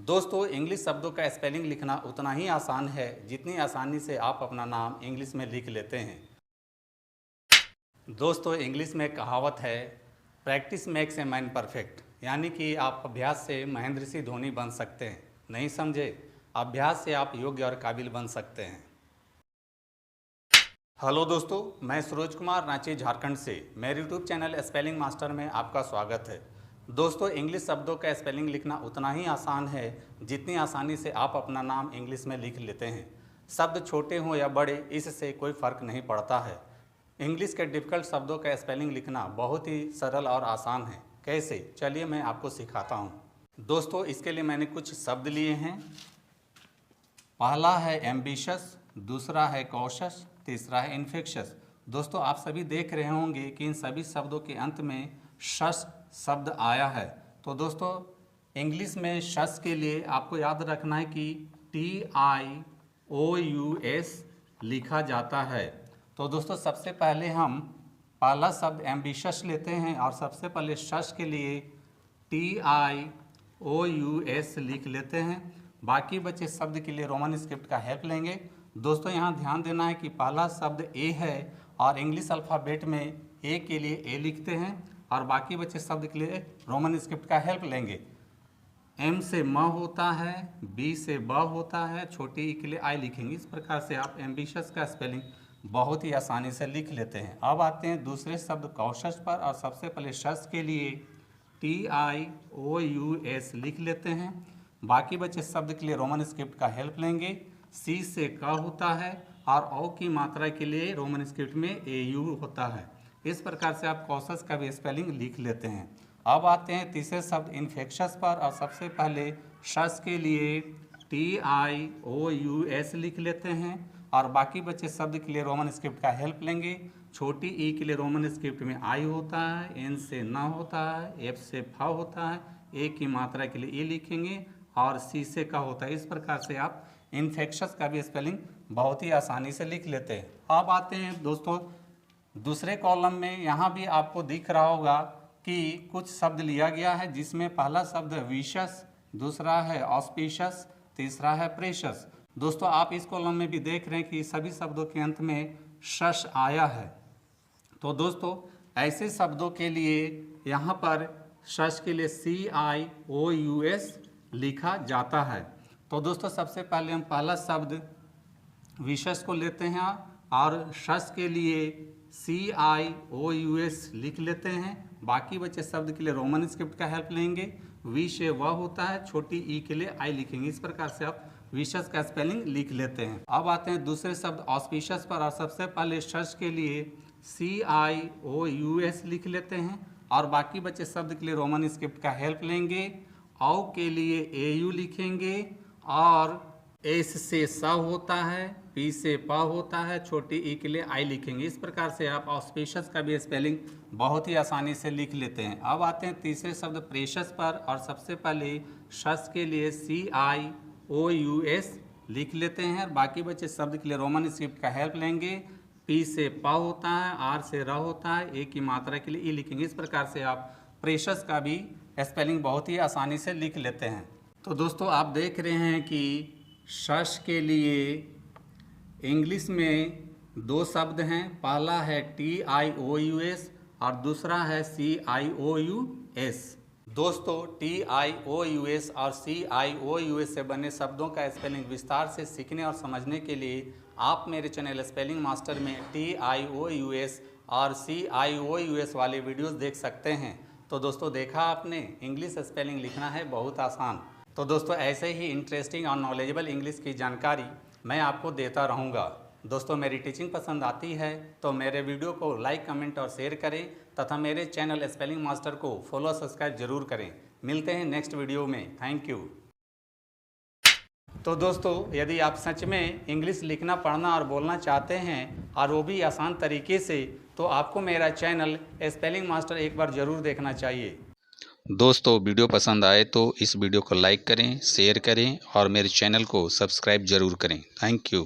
दोस्तों, इंग्लिश शब्दों का स्पेलिंग लिखना उतना ही आसान है जितनी आसानी से आप अपना नाम इंग्लिश में लिख लेते हैं। दोस्तों, इंग्लिश में कहावत है, practice makes a man perfect, यानी कि आप अभ्यास से महेंद्र सिंह धोनी बन सकते हैं। नहीं समझे? अभ्यास से आप योग्य और काबिल बन सकते हैं। हेलो दोस्तों, मैं सूरज कुमार रांची झारखंड से मेरे यूट्यूब चैनल स्पेलिंग मास्टर में आपका स्वागत है। दोस्तों, इंग्लिश शब्दों का स्पेलिंग लिखना उतना ही आसान है जितनी आसानी से आप अपना नाम इंग्लिश में लिख लेते हैं। शब्द छोटे हों या बड़े, इससे कोई फ़र्क नहीं पड़ता है। इंग्लिश के डिफ़िकल्ट शब्दों का स्पेलिंग लिखना बहुत ही सरल और आसान है। कैसे? चलिए मैं आपको सिखाता हूँ। दोस्तों, इसके लिए मैंने कुछ शब्द लिए हैं। पहला है एम्बिशस, दूसरा है कॉशस, तीसरा है इन्फेक्शस। दोस्तों, आप सभी देख रहे होंगे कि इन सभी शब्दों के अंत में शस शब्द आया है। तो दोस्तों, इंग्लिश में शस के लिए आपको याद रखना है कि TIOUS लिखा जाता है। तो दोस्तों, सबसे पहले हम पहला शब्द एम्बिशस लेते हैं और सबसे पहले शस के लिए TIOUS लिख लेते हैं। बाकी बचे शब्द के लिए रोमन स्क्रिप्ट का हेल्प लेंगे। दोस्तों, यहाँ ध्यान देना है कि पहला शब्द ए है और इंग्लिश अल्फ़ाबेट में ए के लिए ए लिखते हैं और बाकी बचे शब्द के लिए रोमन स्क्रिप्ट का हेल्प लेंगे। एम से म होता है, बी से ब होता है, छोटी ई के लिए आई लिखेंगे। इस प्रकार से आप एम्बिशस का स्पेलिंग बहुत ही आसानी से लिख लेते हैं। अब आते हैं दूसरे शब्द कॉशस पर और सबसे पहले शस के लिए TIOUS लिख लेते हैं। बाकी बचे शब्द के लिए रोमन स्क्रिप्ट का हेल्प लेंगे। सी से क होता है और औ की मात्रा के लिए रोमन स्क्रिप्ट में AU होता है। इस प्रकार से आप कॉशस का भी स्पेलिंग लिख लेते हैं। अब आते हैं तीसरे शब्द इन्फेक्शस पर और सबसे पहले शस के लिए TIOUS लिख लेते हैं और बाकी बचे शब्द के लिए रोमन स्क्रिप्ट का हेल्प लेंगे। छोटी ई के लिए रोमन स्क्रिप्ट में आई होता है, एन से न होता है, एफ से फ होता है, ए की मात्रा के लिए ई लिखेंगे और सी से का होता है। इस प्रकार से आप इन्फेक्शस का भी स्पेलिंग बहुत ही आसानी से लिख लेते हैं। अब आते हैं दोस्तों दूसरे कॉलम में। यहाँ भी आपको दिख रहा होगा कि कुछ शब्द लिया गया है जिसमें पहला शब्द विशस, दूसरा है ऑस्पिशस, तीसरा है प्रेशस। दोस्तों, आप इस कॉलम में भी देख रहे हैं कि सभी शब्दों के अंत में शस आया है। तो दोस्तों, ऐसे शब्दों के लिए यहाँ पर शस के लिए CIOUS लिखा जाता है। तो दोस्तों, सबसे पहले हम पहला शब्द विशस को लेते हैं और शस के लिए CIOUS लिख लेते हैं। बाकी बचे शब्द के लिए रोमन स्क्रिप्ट का हेल्प लेंगे। वी से व होता है, छोटी ई के लिए आई लिखेंगे। इस प्रकार से आप विशस का स्पेलिंग लिख लेते हैं। अब आते हैं दूसरे शब्द ऑस्पिशस पर और सबसे पहले शस के लिए CIOUS लिख लेते हैं और बाकी बचे शब्द के लिए रोमन स्क्रिप्ट का हेल्प लेंगे। औ के लिए AU लिखेंगे और एस से स होता है, पी से प होता है, छोटी ई के लिए आई लिखेंगे। इस प्रकार से आप ऑस्पिशस का भी स्पेलिंग बहुत ही आसानी से लिख लेते हैं। अब आते हैं तीसरे शब्द प्रेशस पर और सबसे पहले शस के लिए CIOUS लिख लेते हैं। बाकी बचे शब्द के लिए रोमन स्क्रिप्ट का हेल्प लेंगे। पी से प होता है, आर से र होता है, ए की मात्रा के लिए ई लिखेंगे। इस प्रकार से आप प्रेशस का भी स्पेलिंग बहुत ही आसानी से लिख लेते हैं। तो दोस्तों, आप देख रहे हैं कि शस के लिए इंग्लिश में दो शब्द हैं। पहला है TIOUS और दूसरा है CIOUS। दोस्तों, TIOUS और CIOUS से बने शब्दों का स्पेलिंग विस्तार से सीखने और समझने के लिए आप मेरे चैनल स्पेलिंग मास्टर में TIOUS और CIOUS वाले वीडियोस देख सकते हैं। तो दोस्तों, देखा आपने, इंग्लिश स्पेलिंग लिखना है बहुत आसान। तो दोस्तों, ऐसे ही इंटरेस्टिंग और नॉलेजेबल इंग्लिश की जानकारी मैं आपको देता रहूँगा। दोस्तों, मेरी टीचिंग पसंद आती है तो मेरे वीडियो को लाइक, कमेंट और शेयर करें तथा मेरे चैनल स्पेलिंग मास्टर को फॉलो सब्सक्राइब जरूर करें। मिलते हैं नेक्स्ट वीडियो में। Thank you. तो दोस्तों, यदि आप सच में इंग्लिश लिखना, पढ़ना और बोलना चाहते हैं और वो भी आसान तरीके से, तो आपको मेरा चैनल स्पेलिंग मास्टर एक बार ज़रूर देखना चाहिए। दोस्तों, वीडियो पसंद आए तो इस वीडियो को लाइक करें, शेयर करें और मेरे चैनल को सब्सक्राइब जरूर करें। Thank you.